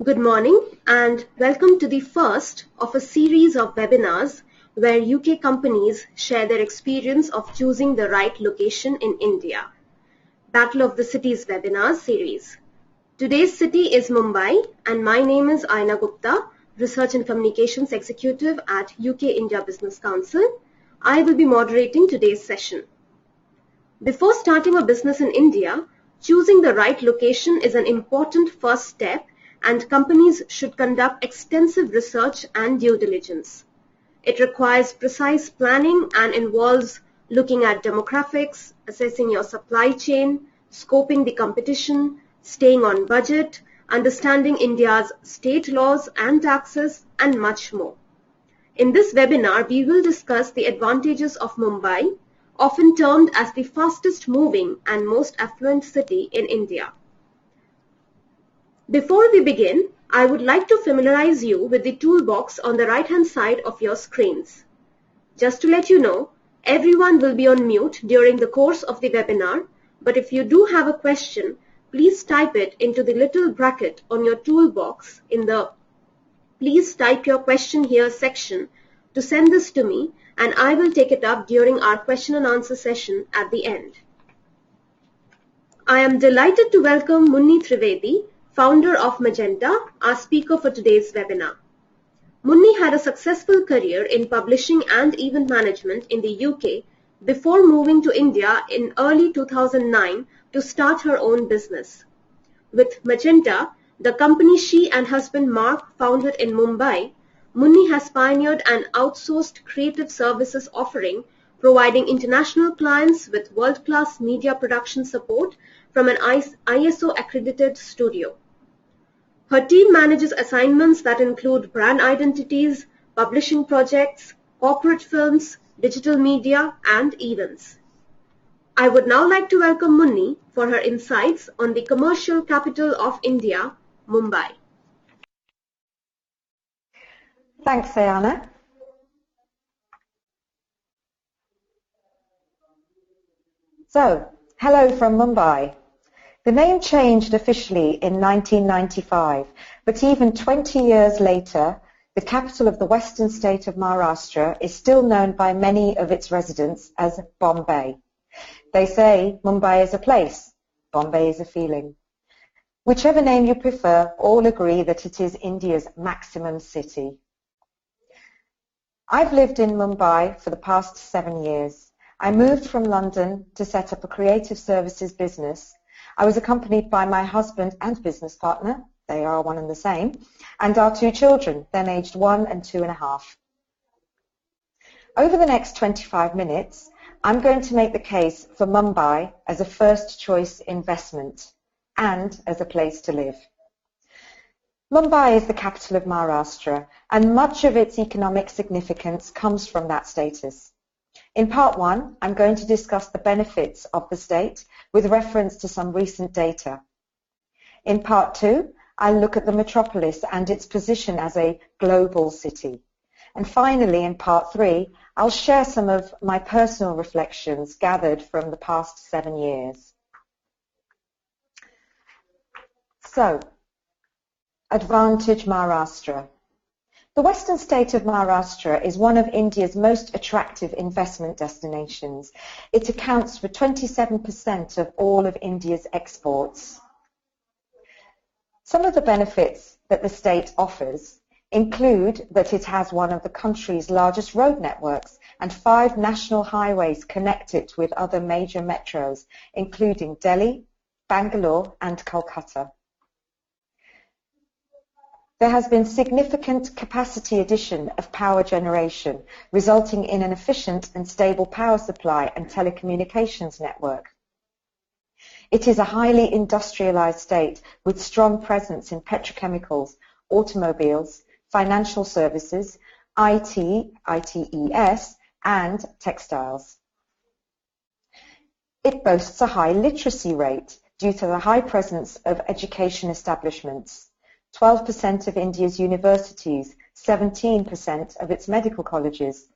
Good morning and welcome to the first of a series of webinars where UK companies share their experience of choosing the right location in India. Battle of the Cities webinar series. Today's city is Mumbai and my name is Aina Gupta, Research and Communications Executive at UK India Business Council. I will be moderating today's session. Before starting a business in India, choosing the right location is an important first step and companies should conduct extensive research and due diligence. It requires precise planning and involves looking at demographics, assessing your supply chain, scoping the competition, staying on budget, understanding India's state laws and taxes, and much more. In this webinar, we will discuss the advantages of Mumbai, often termed as the fastest moving and most affluent city in India. Before we begin, I would like to familiarize you with the toolbox on the right-hand side of your screens. Just to let you know, everyone will be on mute during the course of the webinar, but if you do have a question, please type it into the little bracket on your toolbox in the Please type your question here section to send this to me and I will take it up during our question and answer session at the end. I am delighted to welcome Munni Trivedi, founder of Magenta, our speaker for today's webinar. Munni had a successful career in publishing and event management in the UK before moving to India in early 2009 to start her own business. With Magenta, the company she and husband Mark founded in Mumbai, Munni has pioneered an outsourced creative services offering providing international clients with world-class media production support from an ISO-accredited studio. Her team manages assignments that include brand identities, publishing projects, corporate films, digital media, and events. I would now like to welcome Munni for her insights on the commercial capital of India, Mumbai. Thanks, Ayana. So, hello from Mumbai. The name changed officially in 1995, but even 20 years later, the capital of the western state of Maharashtra is still known by many of its residents as Bombay. They say Mumbai is a place, Bombay is a feeling. Whichever name you prefer, all agree that it is India's maximum city. I've lived in Mumbai for the past 7 years. I moved from London to set up a creative services business. I was accompanied by my husband and business partner, they are one and the same, and our 2 children, then aged 1 and 2.5. Over the next 25 minutes, I'm going to make the case for Mumbai as a first choice investment and as a place to live. Mumbai is the capital of Maharashtra, and much of its economic significance comes from that status. In part 1, I'm going to discuss the benefits of the state with reference to some recent data. In part 2, I'll look at the metropolis and its position as a global city. And finally, in part 3, I'll share some of my personal reflections gathered from the past 7 years. So, Advantage Maharashtra. The western state of Maharashtra is one of India's most attractive investment destinations. It accounts for 27% of all of India's exports. Some of the benefits that the state offers include that it has one of the country's largest road networks and 5 national highways connect it with other major metros, including Delhi, Bangalore, and Kolkata. There has been significant capacity addition of power generation, resulting in an efficient and stable power supply and telecommunications network. It is a highly industrialized state with strong presence in petrochemicals, automobiles, financial services, ITES, and textiles. It boasts a high literacy rate due to the high presence of education establishments. 12% of India's universities, 17% of its medical colleges,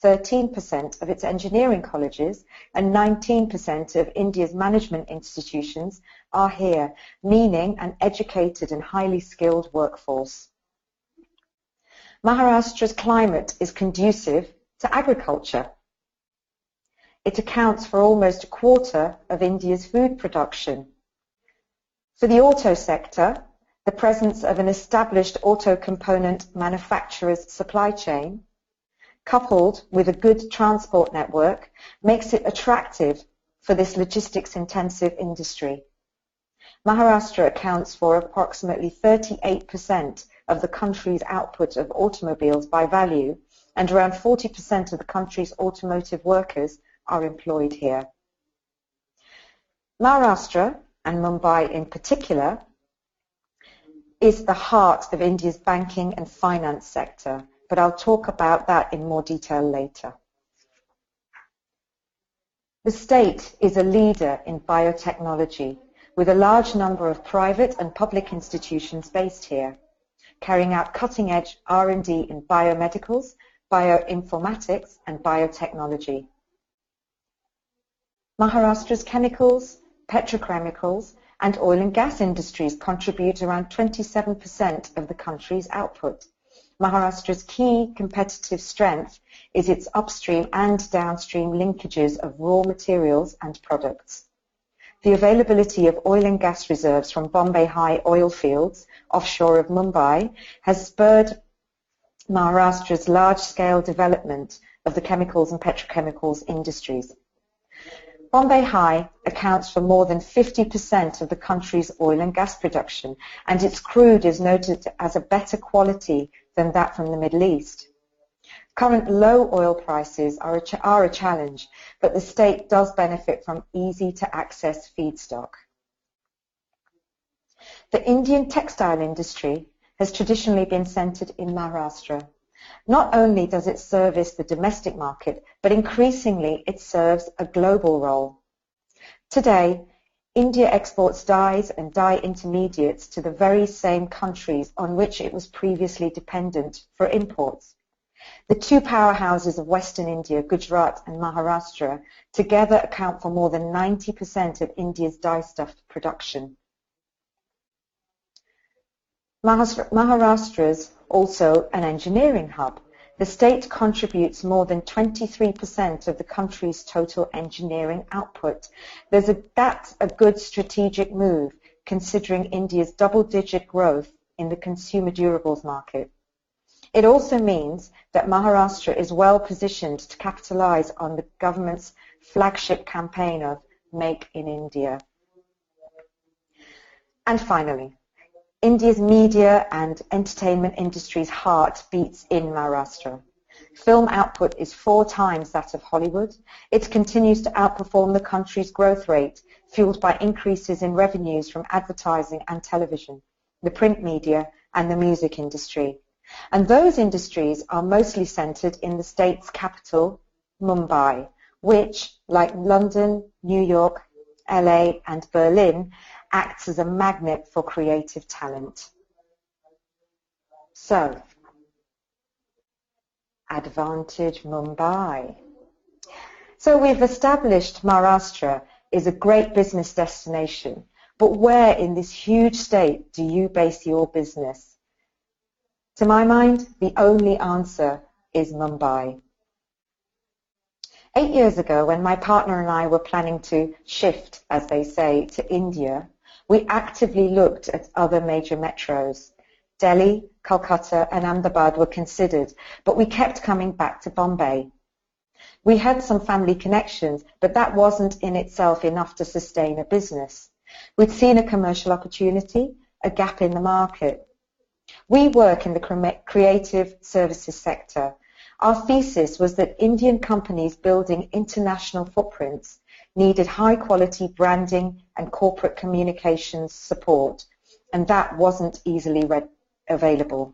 13% of its engineering colleges, and 19% of India's management institutions are here, meaning an educated and highly skilled workforce. Maharashtra's climate is conducive to agriculture. It accounts for almost a quarter of India's food production. For the auto sector, the presence of an established auto component manufacturer's supply chain, coupled with a good transport network, makes it attractive for this logistics-intensive industry. Maharashtra accounts for approximately 38% of the country's output of automobiles by value, and around 40% of the country's automotive workers are employed here. Maharashtra, and Mumbai in particular, is the heart of India's banking and finance sector, but I'll talk about that in more detail later. The state is a leader in biotechnology, with a large number of private and public institutions based here, carrying out cutting-edge R&D in biomedicals, bioinformatics, and biotechnology. Maharashtra's chemicals, petrochemicals, and oil and gas industries contribute around 27% of the country's output. Maharashtra's key competitive strength is its upstream and downstream linkages of raw materials and products. The availability of oil and gas reserves from Bombay High oil fields offshore of Mumbai has spurred Maharashtra's large-scale development of the chemicals and petrochemicals industries. Bombay High accounts for more than 50% of the country's oil and gas production, and its crude is noted as a better quality than that from the Middle East. Current low oil prices are a challenge, but the state does benefit from easy-to-access feedstock. The Indian textile industry has traditionally been centered in Maharashtra. Not only does it service the domestic market, but increasingly it serves a global role. Today, India exports dyes and dye intermediates to the very same countries on which it was previously dependent for imports. The two powerhouses of Western India, Gujarat and Maharashtra, together account for more than 90% of India's dyestuff production. Maharashtra's also an engineering hub. The state contributes more than 23% of the country's total engineering output. That's a good strategic move, considering India's double-digit growth in the consumer durables market. It also means that Maharashtra is well positioned to capitalize on the government's flagship campaign of Make in India. And finally, India's media and entertainment industry's heart beats in Maharashtra. Film output is 4 times that of Hollywood. It continues to outperform the country's growth rate, fueled by increases in revenues from advertising and television, the print media, and the music industry. And those industries are mostly centered in the state's capital, Mumbai, which, like London, New York, LA, and Berlin, acts as a magnet for creative talent. So, advantage Mumbai. So we've established Maharashtra is a great business destination, but where in this huge state do you base your business? To my mind, the only answer is Mumbai. 8 years ago, when my partner and I were planning to shift, as they say, to India, we actively looked at other major metros. Delhi, Calcutta, and Ahmedabad were considered, but we kept coming back to Bombay. We had some family connections, but that wasn't in itself enough to sustain a business. We'd seen a commercial opportunity, a gap in the market. We work in the creative services sector. Our thesis was that Indian companies building international footprints needed high-quality branding and corporate communications support, and that wasn't easily available.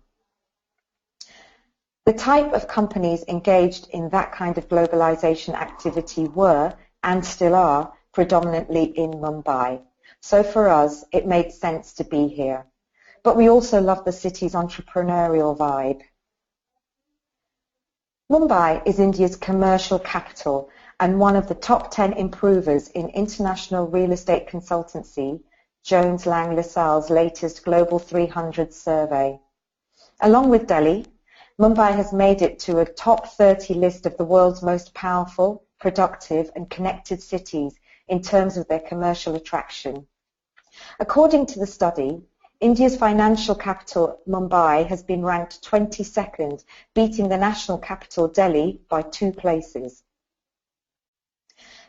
The type of companies engaged in that kind of globalization activity were, and still are, predominantly in Mumbai. So for us, it made sense to be here. But we also love the city's entrepreneurial vibe. Mumbai is India's commercial capital and one of the top 10 improvers in international real estate consultancy, Jones Lang LaSalle's latest Global 300 survey. Along with Delhi, Mumbai has made it to a top 30 list of the world's most powerful, productive and connected cities in terms of their commercial attraction. According to the study, India's financial capital, Mumbai, has been ranked 22nd, beating the national capital, Delhi, by 2 places.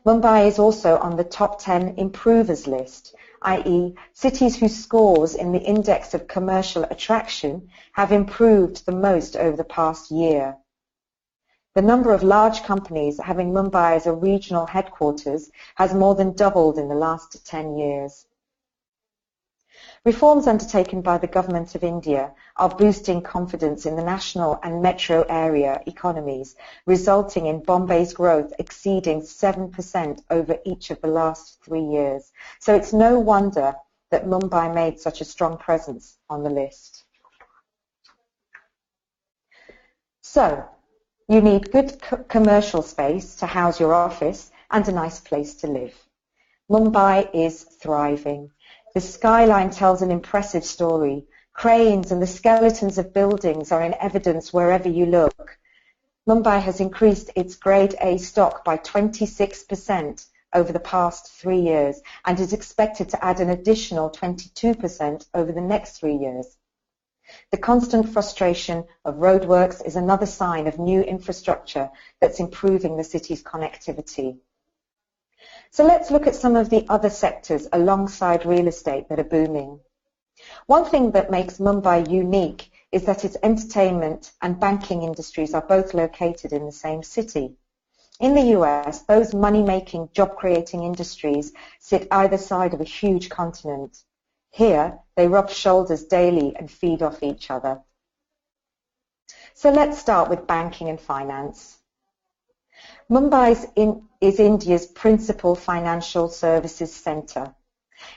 Mumbai is also on the top 10 improvers list, i.e. cities whose scores in the index of commercial attraction have improved the most over the past year. The number of large companies having Mumbai as a regional headquarters has more than doubled in the last 10 years. Reforms undertaken by the Government of India are boosting confidence in the national and metro area economies, resulting in Bombay's growth exceeding 7% over each of the last 3 years. So it's no wonder that Mumbai made such a strong presence on the list. So, you need good commercial space to house your office and a nice place to live. Mumbai is thriving. The skyline tells an impressive story. Cranes and the skeletons of buildings are in evidence wherever you look. Mumbai has increased its Grade A stock by 26% over the past 3 years and is expected to add an additional 22% over the next 3 years. The constant frustration of roadworks is another sign of new infrastructure that's improving the city's connectivity. So let's look at some of the other sectors alongside real estate that are booming. One thing that makes Mumbai unique is that its entertainment and banking industries are both located in the same city. In the US, those money-making, job-creating industries sit either side of a huge continent. Here, they rub shoulders daily and feed off each other. So let's start with banking and finance. Mumbai is India's principal financial services centre.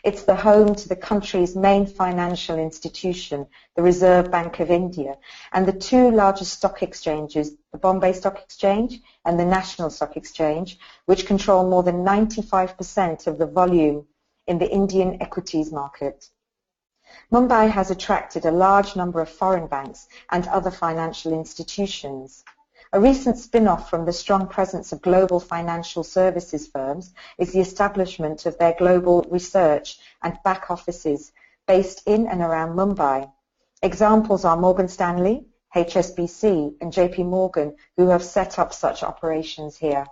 It's the home to the country's main financial institution, the Reserve Bank of India, and the 2 largest stock exchanges, the Bombay Stock Exchange and the National Stock Exchange, which control more than 95% of the volume in the Indian equities market. Mumbai has attracted a large number of foreign banks and other financial institutions. A recent spin-off from the strong presence of global financial services firms is the establishment of their global research and back offices based in and around Mumbai. Examples are Morgan Stanley, HSBC and JP Morgan, who have set up such operations here.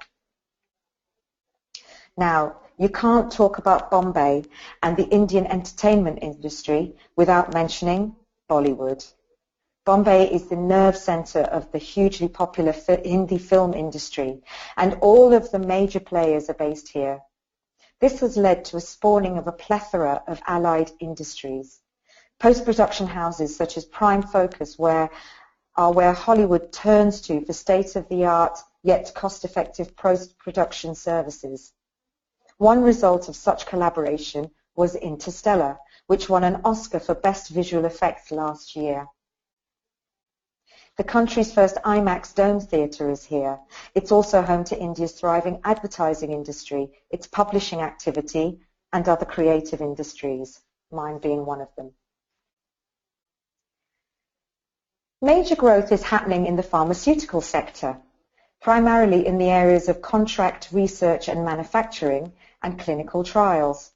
Now, you can't talk about Bombay and the Indian entertainment industry without mentioning Bollywood. Bombay is the nerve centre of the hugely popular Hindi film industry, and all of the major players are based here. This has led to a spawning of a plethora of allied industries. Post-production houses such as Prime Focus where Hollywood turns to for state-of-the-art yet cost-effective post-production services. One result of such collaboration was Interstellar, which won an Oscar for Best Visual Effects last year. The country's first IMAX Dome theatre is here. It's also home to India's thriving advertising industry, its publishing activity, and other creative industries, mine being one of them. Major growth is happening in the pharmaceutical sector, primarily in the areas of contract research and manufacturing and clinical trials.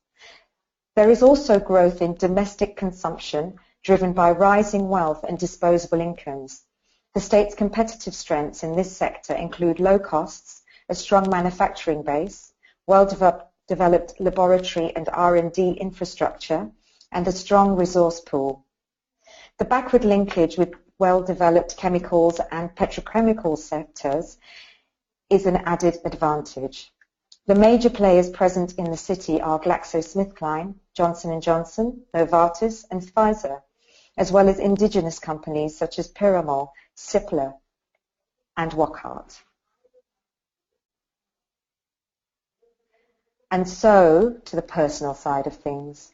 There is also growth in domestic consumption driven by rising wealth and disposable incomes. The state's competitive strengths in this sector include low costs, a strong manufacturing base, well-developed laboratory and R&D infrastructure, and a strong resource pool. The backward linkage with well-developed chemicals and petrochemical sectors is an added advantage. The major players present in the city are GlaxoSmithKline, Johnson & Johnson, Novartis, and Pfizer, as well as indigenous companies such as Piramal, Cipla, and Wockhardt. And so, to the personal side of things.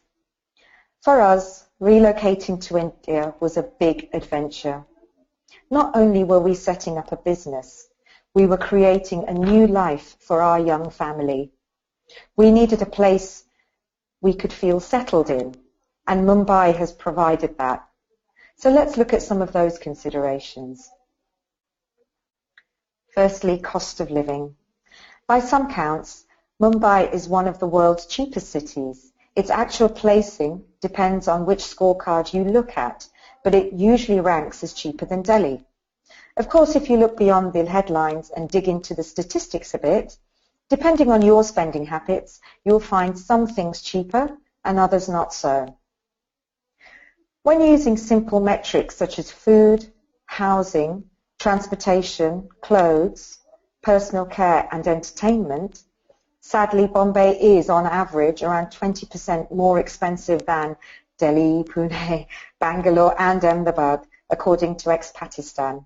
For us, relocating to India was a big adventure. Not only were we setting up a business, We were creating a new life for our young family. We needed a place we could feel settled in, and Mumbai has provided that. So let's look at some of those considerations. Firstly, cost of living. By some counts, Mumbai is one of the world's cheapest cities. Its actual placing depends on which scorecard you look at, but it usually ranks as cheaper than Delhi. Of course, if you look beyond the headlines and dig into the statistics a bit, depending on your spending habits, you'll find some things cheaper and others not so. When using simple metrics such as food, housing, transportation, clothes, personal care and entertainment, sadly Bombay is on average around 20% more expensive than Delhi, Pune, Bangalore and Ahmedabad, according to Expatistan.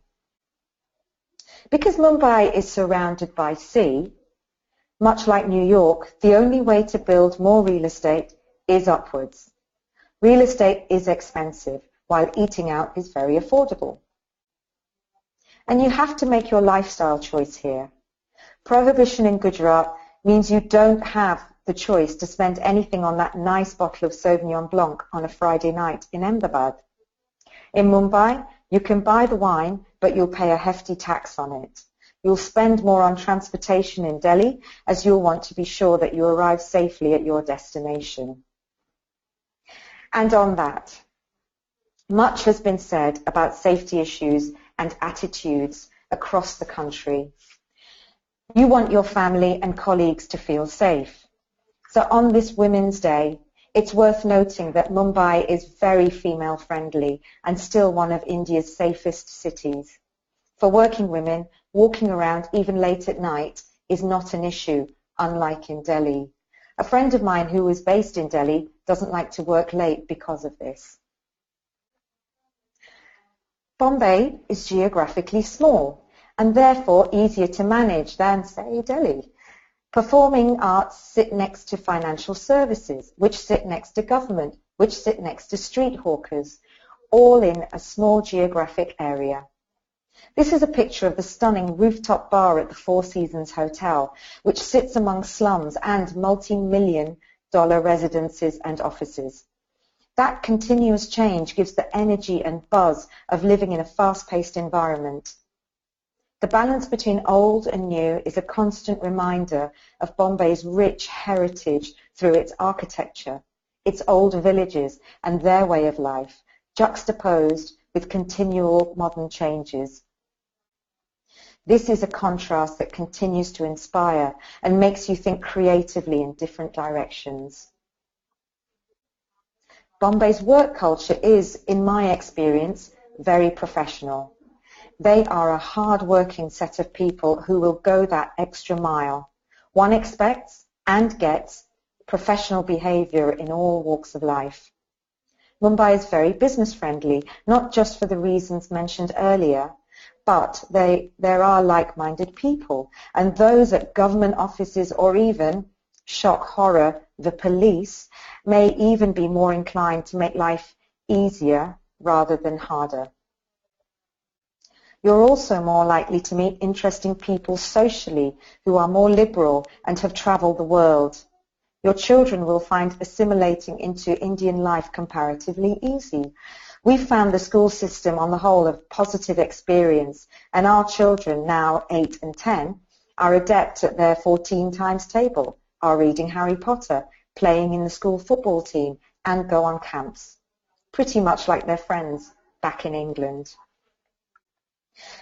Because Mumbai is surrounded by sea, much like New York, the only way to build more real estate is upwards. Real estate is expensive, while eating out is very affordable. And you have to make your lifestyle choice here. Prohibition in Gujarat means you don't have the choice to spend anything on that nice bottle of Sauvignon Blanc on a Friday night in Ahmedabad. In Mumbai, you can buy the wine, but you'll pay a hefty tax on it. You'll spend more on transportation in Delhi, as you'll want to be sure that you arrive safely at your destination. And on that, much has been said about safety issues and attitudes across the country. You want your family and colleagues to feel safe. So on this Women's Day, it's worth noting that Mumbai is very female-friendly and still one of India's safest cities. For working women, walking around even late at night is not an issue, unlike in Delhi. A friend of mine who is based in Delhi doesn't like to work late because of this. Bombay is geographically small and therefore easier to manage than, say, Delhi. Performing arts sit next to financial services, which sit next to government, which sit next to street hawkers, all in a small geographic area. This is a picture of the stunning rooftop bar at the Four Seasons Hotel, which sits among slums and multi-million-dollar residences and offices. That continuous change gives the energy and buzz of living in a fast-paced environment. The balance between old and new is a constant reminder of Bombay's rich heritage through its architecture, its old villages and their way of life, juxtaposed with continual modern changes. This is a contrast that continues to inspire and makes you think creatively in different directions. Bombay's work culture is, in my experience, very professional. They are a hard-working set of people who will go that extra mile. One expects and gets professional behavior in all walks of life. Mumbai is very business-friendly, not just for the reasons mentioned earlier, but there are like-minded people, and those at government offices or even, shock horror, the police, may even be more inclined to make life easier rather than harder. You're also more likely to meet interesting people socially who are more liberal and have travelled the world. Your children will find assimilating into Indian life comparatively easy. We found the school system on the whole a positive experience, and our children, now 8 and 10, are adept at their 14 times table, are reading Harry Potter, playing in the school football team, and go on camps. Pretty much like their friends back in England.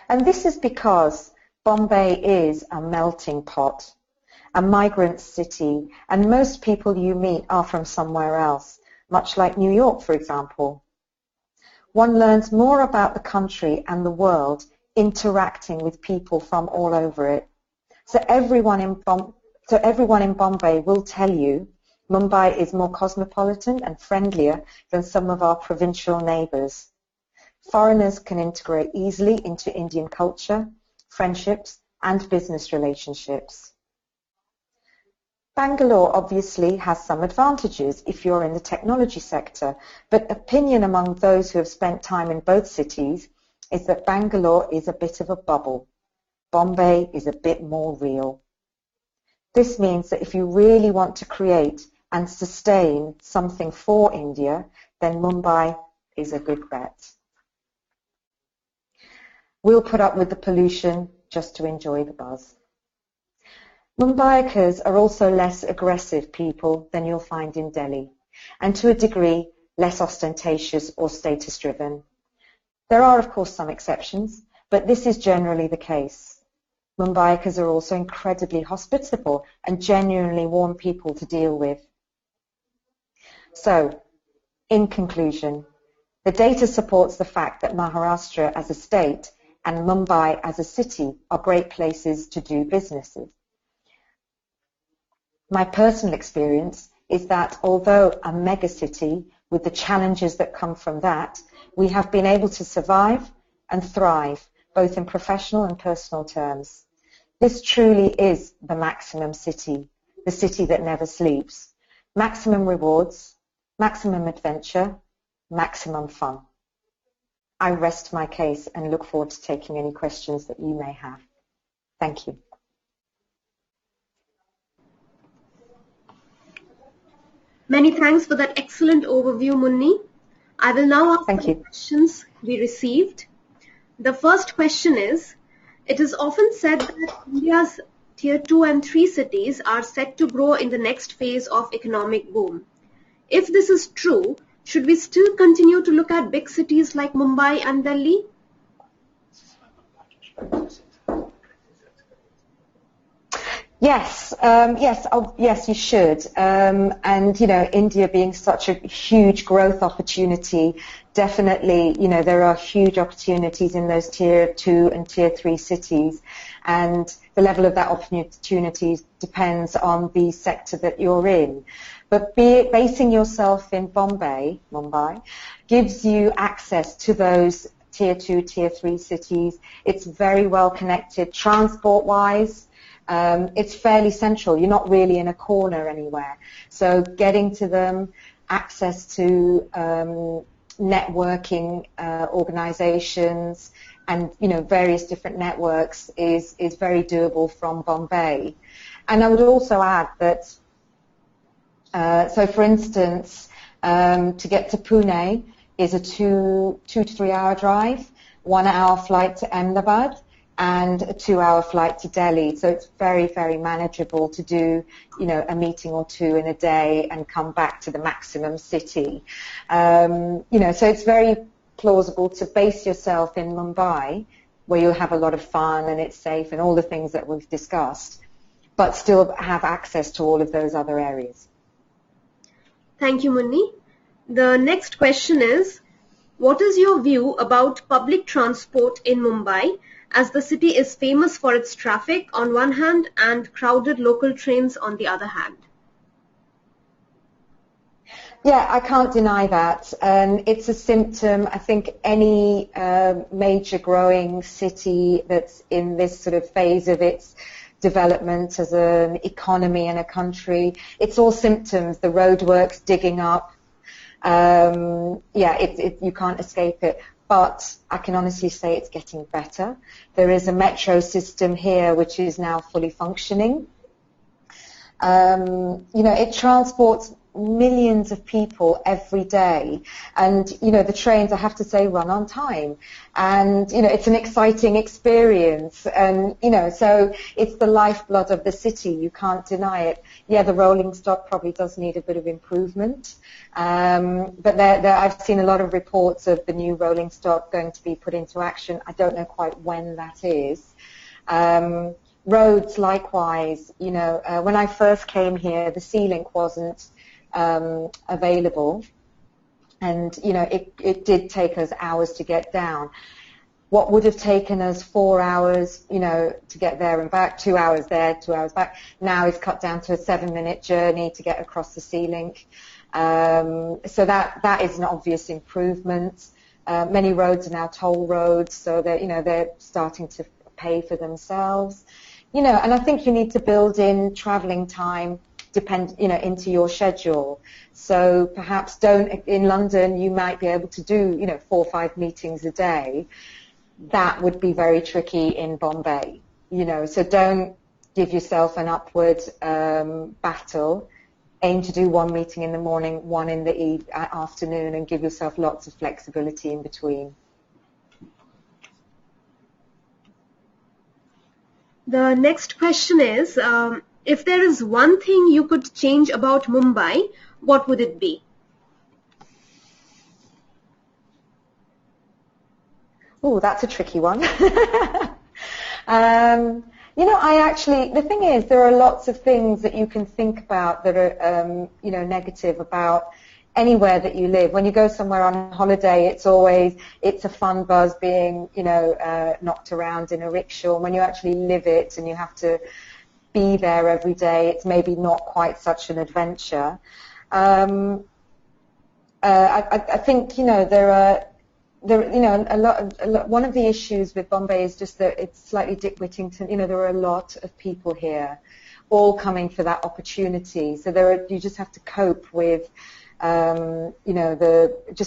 And this is because Bombay is a melting pot, a migrant city, and most people you meet are from somewhere else, much like New York, for example. One learns more about the country and the world interacting with people from all over it. So everyone in Bombay will tell you Mumbai is more cosmopolitan and friendlier than some of our provincial neighbours. Foreigners can integrate easily into Indian culture, friendships, and business relationships. Bangalore obviously has some advantages if you're in the technology sector, but opinion among those who have spent time in both cities is that Bangalore is a bit of a bubble. Bombay is a bit more real. This means that if you really want to create and sustain something for India, then Mumbai is a good bet. We'll put up with the pollution just to enjoy the buzz. Mumbaiakars are also less aggressive people than you'll find in Delhi, and to a degree less ostentatious or status-driven. There are, of course, some exceptions, but this is generally the case. Mumbaiakars are also incredibly hospitable and genuinely warm people to deal with. So, in conclusion, the data supports the fact that Maharashtra as a state and Mumbai as a city are great places to do businesses. My personal experience is that although a megacity with the challenges that come from that, we have been able to survive and thrive both in professional and personal terms. This truly is the maximum city, the city that never sleeps. Maximum rewards, maximum adventure, maximum fun. I rest my case and look forward to taking any questions that you may have. Thank you. Many thanks for that excellent overview, Munni. I will now ask the questions we received. The first question is, it is often said that India's Tier 2 and 3 cities are set to grow in the next phase of economic boom. If this is true, should we still continue to look at big cities like Mumbai and Delhi? Yes, yes, you should. And, you know, India being such a huge growth opportunity, definitely, you know, there are huge opportunities in those Tier 2 and Tier 3 cities. And the level of that opportunity depends on the sector that you're in. But basing yourself in Mumbai, gives you access to those Tier 2, Tier 3 cities. It's very well connected transport-wise. It's fairly central. You're not really in a corner anywhere. So getting to them, access to networking organizations and, you know, various different networks is very doable from Bombay. And I would also add that, so for instance, to get to Pune is a 2 to 3 hour drive, 1 hour flight to Ahmedabad, and a 2 hour flight to Delhi. So it's very, very manageable to do, you know, a meeting or two in a day and come back to the maximum city. You know, so it's very plausible to base yourself in Mumbai, where you'll have a lot of fun and it's safe and all the things that we've discussed, but still have access to all of those other areas. Thank you, Munni. The next question is, what is your view about public transport in Mumbai, as the city is famous for its traffic on one hand and crowded local trains on the other hand? Yeah, I can't deny that. It's a symptom. I think any major growing city that's in this sort of phase of its development as an economy and a country, it's all symptoms. The roadworks digging up. You can't escape it. But I can honestly say it's getting better. There is a metro system here which is now fully functioning. You know, it transports millions of people every day, and you know, the trains, I have to say, run on time, and you know, it's an exciting experience, and you know, so it's the lifeblood of the city. You can't deny it. Yeah, the rolling stock probably does need a bit of improvement, but I've seen a lot of reports of the new rolling stock going to be put into action. I don't know quite when that is. Roads, likewise. You know, when I first came here, the C-Link wasn't available, and you know, it did take us hours to get down. What would have taken us 4 hours, you know, to get there and back, 2 hours there, 2 hours back, now is cut down to a 7-minute journey to get across the C-Link. So that is an obvious improvement. Many roads are now toll roads, so they're starting to pay for themselves. You know, and I think you need to build in travelling time into your schedule. So perhaps in London you might be able to do, you know, 4 or 5 meetings a day. That would be very tricky in Bombay. So don't give yourself an upward battle. Aim to do one meeting in the morning, one in the afternoon, and give yourself lots of flexibility in between. The next question is, if there is one thing you could change about Mumbai, what would it be? Oh, that's a tricky one. The thing is, there are lots of things that you can think about that are, negative about anywhere that you live. When you go somewhere on holiday, it's a fun buzz being, knocked around in a rickshaw. When you actually live it and you have to be there every day, it's maybe not quite such an adventure. I think, one of the issues with Bombay is just that it's slightly Dick Whittington. There are a lot of people here, all coming for that opportunity. So you just have to cope with, the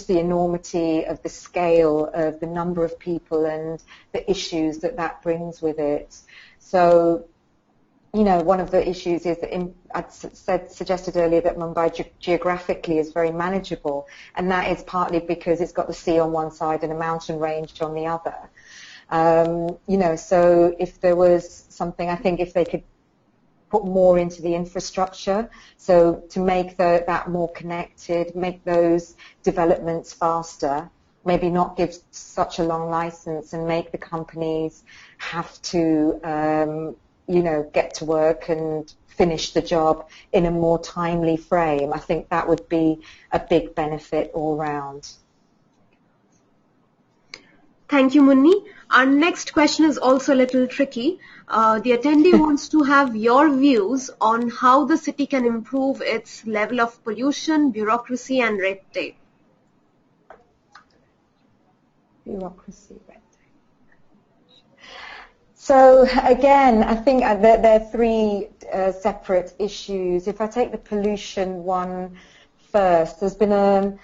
enormity of the scale of the number of people and the issues that brings with it. So, one of the issues is that suggested earlier that Mumbai geographically is very manageable, and that is partly because it's got the sea on one side and a mountain range on the other. So if there was something, I think if they could put more into the infrastructure, so to make that more connected, make those developments faster, maybe not give such a long license and make the companies have to get to work and finish the job in a more timely frame. I think that would be a big benefit all round. Thank you, Munni. Our next question is also a little tricky. The attendee wants to have your views on how the city can improve its level of pollution, bureaucracy, and red tape. Bureaucracy, red tape. So again, I think there are three separate issues. If I take the pollution one first, there's been a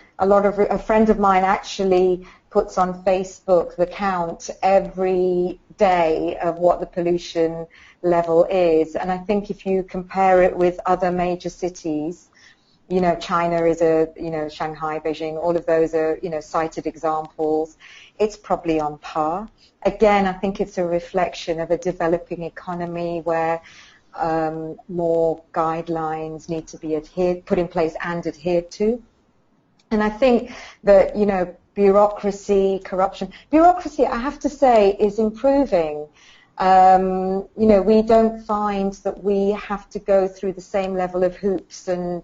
friend of mine actually puts on Facebook the count every day of what the pollution level is. And I think if you compare it with other major cities, China is Shanghai, Beijing, all of those are, cited examples. It's probably on par. Again, I think it's a reflection of a developing economy where more guidelines need to be put in place and adhered to. And I think that, bureaucracy, corruption. Bureaucracy, I have to say, is improving. We don't find that we have to go through the same level of hoops and,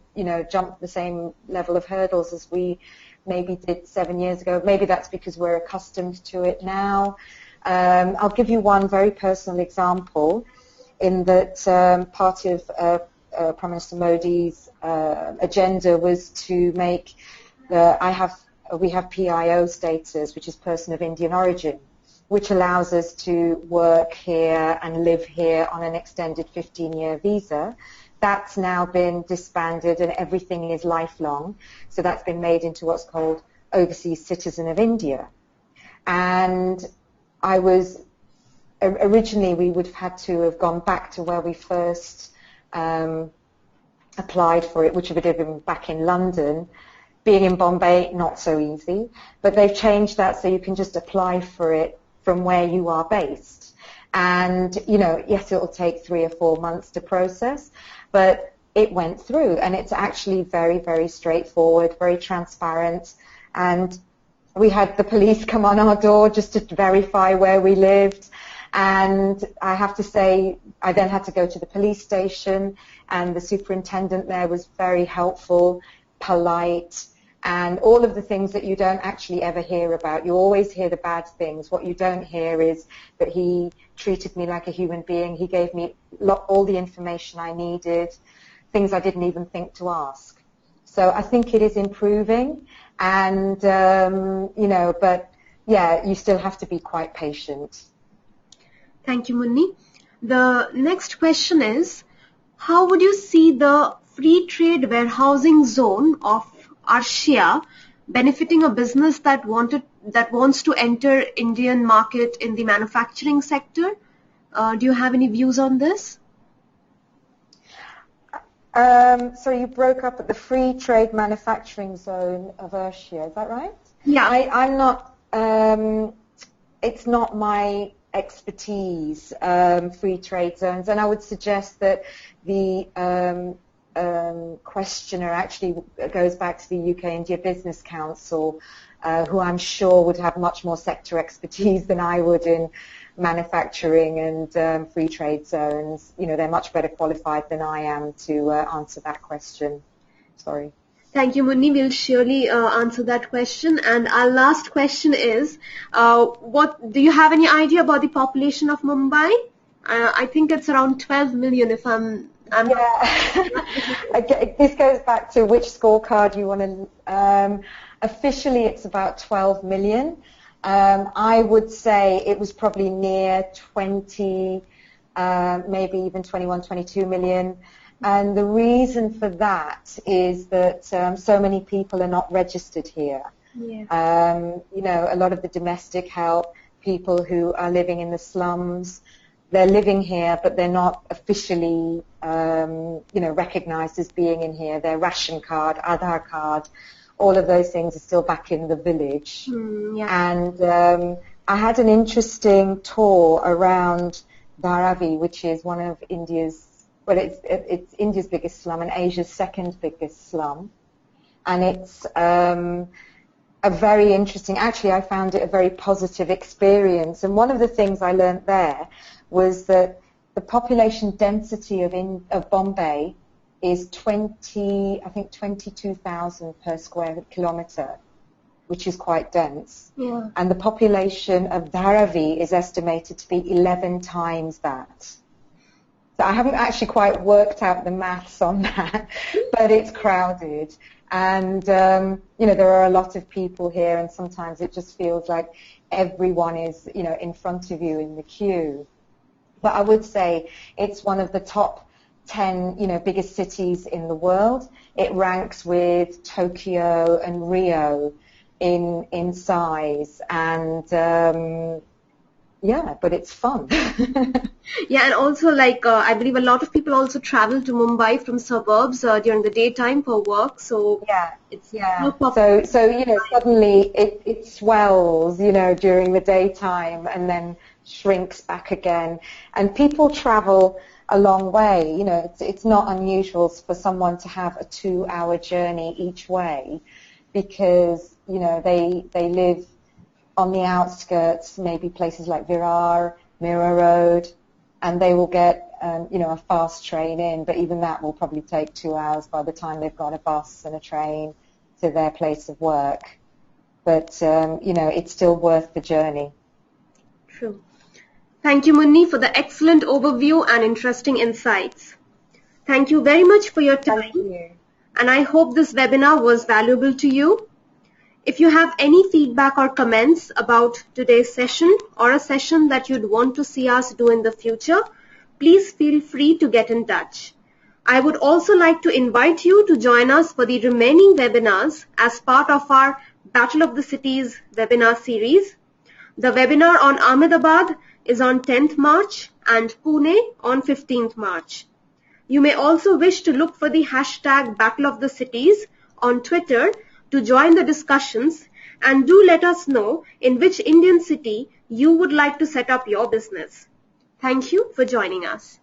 jump the same level of hurdles as we maybe did 7 years ago. Maybe that's because we're accustomed to it now. I'll give you one very personal example in that part of Prime Minister Modi's agenda was to make we have PIO status, which is person of Indian origin, which allows us to work here and live here on an extended 15-year visa. That's now been disbanded and everything is lifelong. So that's been made into what's called overseas citizen of India. And originally we would have had to have gone back to where we first applied for it, which would have been back in London. Being in Bombay, not so easy. But they've changed that so you can just apply for it from where you are based. And, yes, it'll take 3 or 4 months to process, but it went through. And it's actually very, very straightforward, very transparent. And we had the police come on our door just to verify where we lived. And I have to say, I then had to go to the police station, and the superintendent there was very helpful, polite, and all of the things that you don't actually ever hear about. You always hear the bad things. What you don't hear is that he treated me like a human being. He gave me all the information I needed, things I didn't even think to ask. So I think it is improving, and, but yeah, you still have to be quite patient. Thank you, Munni. The next question is, how would you see the free trade warehousing zone of Arshia benefiting a business that wants to enter Indian market in the manufacturing sector? Do you have any views on this? So you broke up at the free trade manufacturing zone of Urshia, is that right? Yeah. I'm not, it's not my expertise, free trade zones, and I would suggest that the questioner actually goes back to the UK India Business Council, who I'm sure would have much more sector expertise than I would in manufacturing and free trade zones. You know, they're much better qualified than I am to answer that question. Sorry. Thank you, Munni. We'll surely answer that question. And our last question is, what do you have any idea about the population of Mumbai? I think it's around 12 million if I'm This goes back to which scorecard you want to... officially, it's about 12 million. I would say it was probably near 20, maybe even 21, 22 million. And the reason for that is that so many people are not registered here. Yeah. You know, a lot of the domestic help, people who are living in the slums, they're living here, but they're not officially, you know, recognized as being in here. Their ration card, Aadhaar card, all of those things are still back in the village. Yeah. And I had an interesting tour around Dharavi, which is one of India's, well, it's India's biggest slum and Asia's second biggest slum. And it's a very interesting, actually I found it a very positive experience. And one of the things I learned there was that the population density of Bombay is 22,000 per square kilometre, which is quite dense. Yeah. And the population of Dharavi is estimated to be 11 times that. So I haven't actually quite worked out the maths on that, but it's crowded. And, you know, there are a lot of people here, and sometimes it just feels like everyone is, you know, in front of you in the queue. But I would say it's one of the top 10, you know, biggest cities in the world. It ranks with Tokyo and Rio in size, and yeah, but it's fun. Yeah, and also like I believe a lot of people also travel to Mumbai from suburbs during the daytime for work. So yeah, it's so you know, suddenly it swells, you know, during the daytime and then shrinks back again. And people travel a long way. You know, it's not unusual for someone to have a 2-hour journey each way, because you know they live on the outskirts, maybe places like Virar, Mira Road, and they will get you know, a fast train in, but even that will probably take 2 hours by the time they've got a bus and a train to their place of work. But you know, it's still worth the journey. True. Thank you, Munni, for the excellent overview and interesting insights. Thank you very much for your time. Thank you. And I hope this webinar was valuable to you. If you have any feedback or comments about today's session or a session that you'd want to see us do in the future, please feel free to get in touch. I would also like to invite you to join us for the remaining webinars as part of our Battle of the Cities webinar series. The webinar on Ahmedabad is on 10th March and Pune on 15th March. You may also wish to look for the hashtag Battle of the Cities on Twitter to join the discussions, and do let us know in which Indian city you would like to set up your business. Thank you for joining us.